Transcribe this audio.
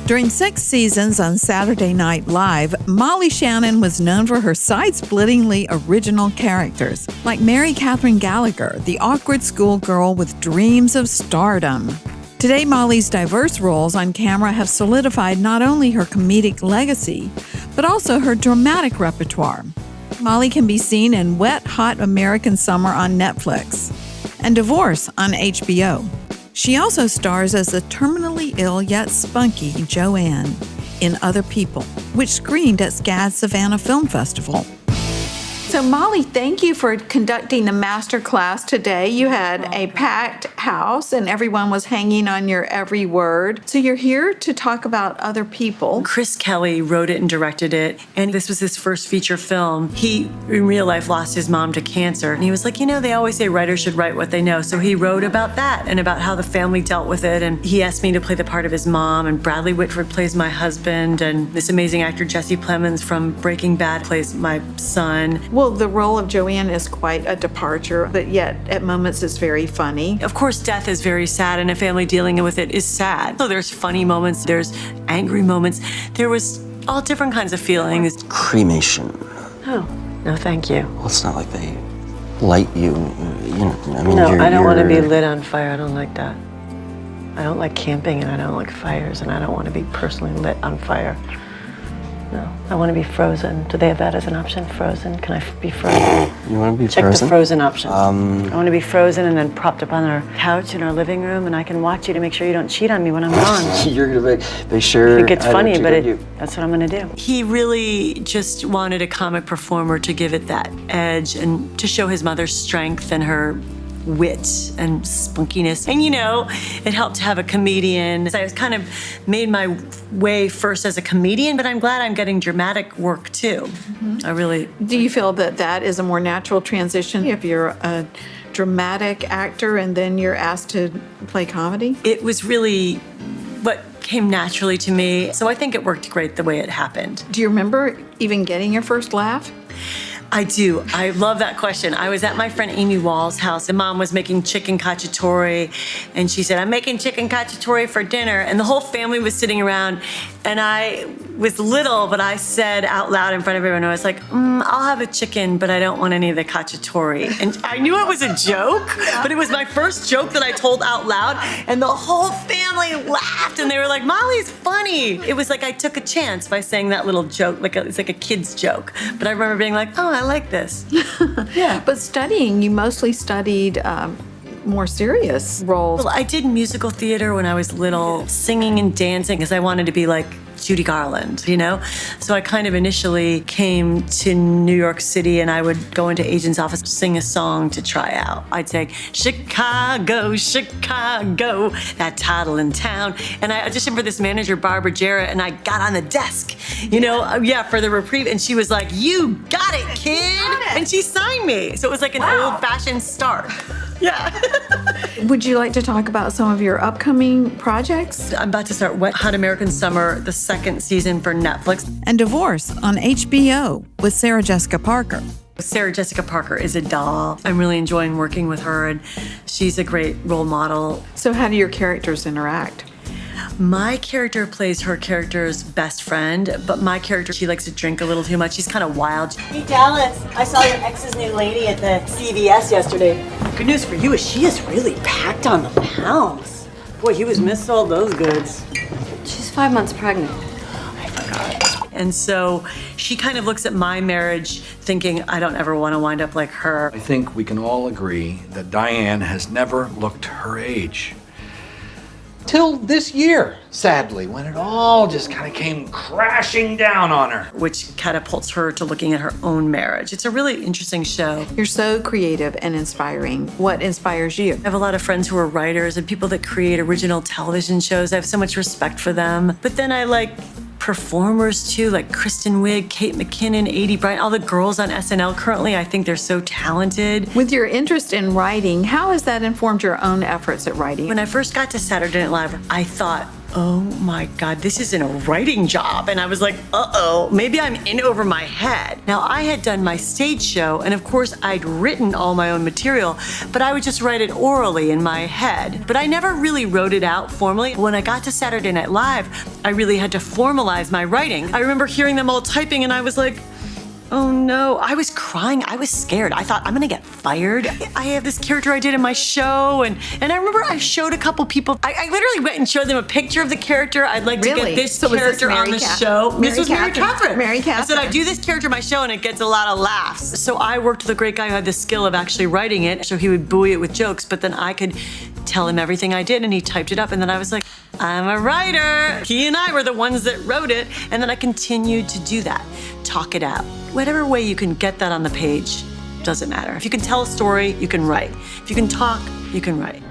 During 6 seasons on Saturday Night Live, Molly Shannon was known for her side-splittingly original characters, like Mary Catherine Gallagher, the awkward schoolgirl with dreams of stardom. Today, Molly's diverse roles on camera have solidified not only her comedic legacy, but also her dramatic repertoire. Molly can be seen in Wet Hot American Summer on Netflix and Divorce on HBO. She also stars as the terminally ill yet spunky Joanne in Other People, which screened at SCAD Savannah Film Festival. So Molly, thank you for conducting the master class today. You had a packed house and everyone was hanging on your every word. So you're here to talk about Other People. Chris Kelly wrote it and directed it, and this was his first feature film. He, in real life, lost his mom to cancer, and he was like, you know, they always say writers should write what they know. So he wrote about that and about how the family dealt with it, and he asked me to play the part of his mom, and Bradley Whitford plays my husband, and this amazing actor Jesse Plemons from Breaking Bad plays my son. Well, the role of Joanne is quite a departure, but yet at moments it's very funny. Of course, death is very sad, and a family dealing with it is sad. So there's funny moments, there's angry moments. There was all different kinds of feelings. Cremation. Oh, no, thank you. Well, it's not like they light you, you know, I mean, No, I don't want to be lit on fire. I don't like that. I don't like camping, and I don't like fires, and I don't want to be personally lit on fire. No, I want to be frozen. Do they have that as an option? Frozen? Can I be frozen? You want to be Check frozen? the frozen option. I want to be frozen and then propped up on our couch in our living room, and I can watch you to make sure you don't cheat on me when I'm gone. You're going to make sure. I think it's funny, but you. that's what I'm going to do. He really just wanted a comic performer to give it that edge and to show his mother's strength and her wit and spunkiness. And you know, it helped to have a comedian. So I was kind of made my way first as a comedian, but I'm glad I'm getting dramatic work too. Mm-hmm. I really... Do you feel that that is a more natural transition if you're a dramatic actor and then you're asked to play comedy? It was really what came naturally to me. So I think it worked great the way it happened. Do you remember even getting your first laugh? I do. I love that question. I was at my friend Amy Wall's house, and Mom was making chicken cacciatore, and she said, I'm making chicken cacciatore for dinner, and the whole family was sitting around, and I was little, but I said out loud in front of everyone, I was like, I'll have a chicken, but I don't want any of the cacciatore. And I knew it was a joke, but it was my first joke that I told out loud, and the whole family laughed, and they were like, Molly's funny. It was like I took a chance by saying that little joke, it's like a kid's joke. But I remember being like, oh, I like this. Yeah. But studying, you mostly studied more serious roles. Well, I did musical theater when I was little, singing and dancing because I wanted to be like Judy Garland, you know? So I kind of initially came to New York City and I would go into agent's office, sing a song to try out. I'd say, Chicago, Chicago, that title in town. And I auditioned for this manager, Barbara Jarrett, and I got on the desk, you know, for the reprieve. And she was like, you got it, kid. And she signed me. So it was like an old-fashioned start. Yeah. Would you like to talk about some of your upcoming projects? I'm about to start Wet Hot American Summer, the second season for Netflix. And Divorce on HBO with Sarah Jessica Parker. Sarah Jessica Parker is a doll. I'm really enjoying working with her, and she's a great role model. So how do your characters interact? My character plays her character's best friend, but my character, she likes to drink a little too much. She's kind of wild. Hey, Dallas, I saw your ex's new lady at the CVS yesterday. Good news for you is she is really packed on the pounds. Boy, he was missold those goods. She's 5 months pregnant. I forgot. And so she kind of looks at my marriage thinking, I don't ever want to wind up like her. I think we can all agree that Diane has never looked her age. Till this year, sadly, when it all just kind of came crashing down on her. Which catapults her to looking at her own marriage. It's a really interesting show. You're so creative and inspiring. What inspires you? I have a lot of friends who are writers and people that create original television shows. I have so much respect for them. But then I like performers too, like Kristen Wiig, Kate McKinnon, Bryan, all the girls on SNL currently. I think they're so talented. With your interest in writing, how has that informed your own efforts at writing? When I first got to Saturday Night Live, I thought, oh my God, this isn't a writing job. And I was like, uh-oh, maybe I'm in over my head. Now, I had done my stage show, and of course, I'd written all my own material, but I would just write it orally in my head. But I never really wrote it out formally. When I got to Saturday Night Live, I really had to formalize my writing. I remember hearing them all typing, and I was like, oh no, I was crying. I was scared. I thought, I'm gonna get fired. I have this character I did in my show, and I remember I showed a couple people. I literally went and showed them a picture of the character. I'd like to get this character on the show. This was Mary Catherine. Mary Catherine. I said, I do this character in my show, and it gets a lot of laughs. So I worked with a great guy who had the skill of actually writing it, so he would buoy it with jokes, but then I could tell him everything I did, and he typed it up, and then I was like, I'm a writer. He and I were the ones that wrote it, and then I continued to do that, talk it out. Whatever way you can get that on the page, doesn't matter. If you can tell a story, you can write. If you can talk, you can write.